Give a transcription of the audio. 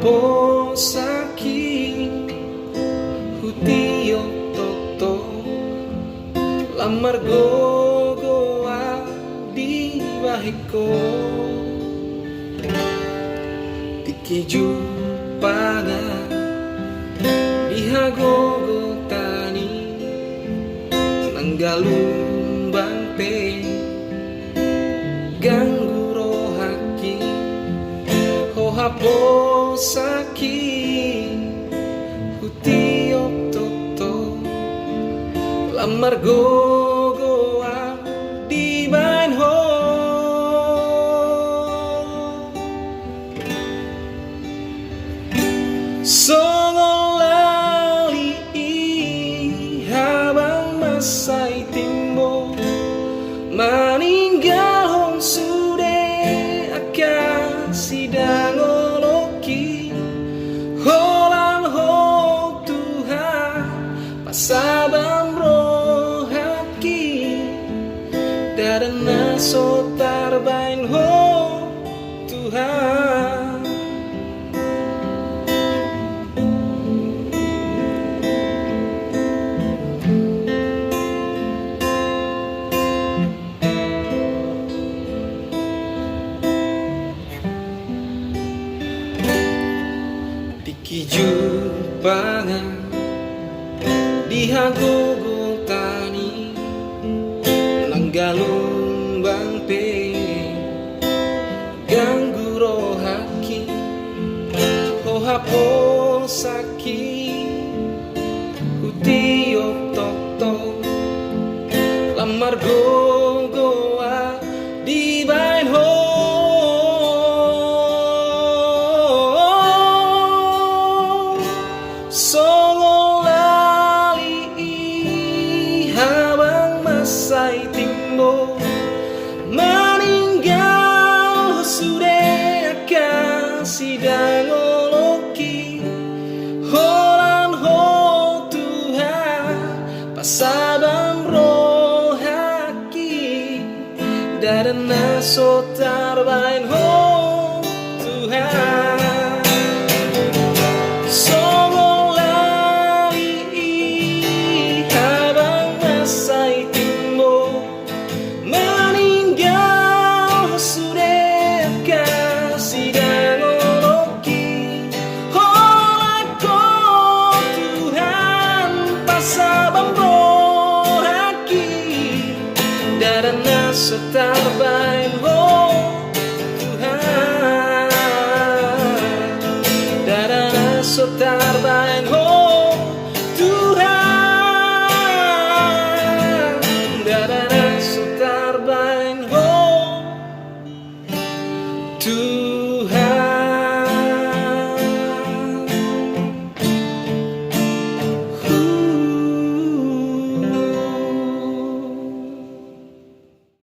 hapo saki hutio toto lamar gogoa di bahiko tikiju pana dihagogo tani nanggalung bangpe gangguro haki hapo saki hutiok toto lamar gogoa di bain ho songo lali habang masay timbo maninggal hong sude akan sidang oloki holam ho Tuhan pasabam rohaki darana sotar bain ho Tuhan Kiju pangan dihagogo tani nanggalung bangpe gangguro haki ho hapo saki hutiok tok tok lamar go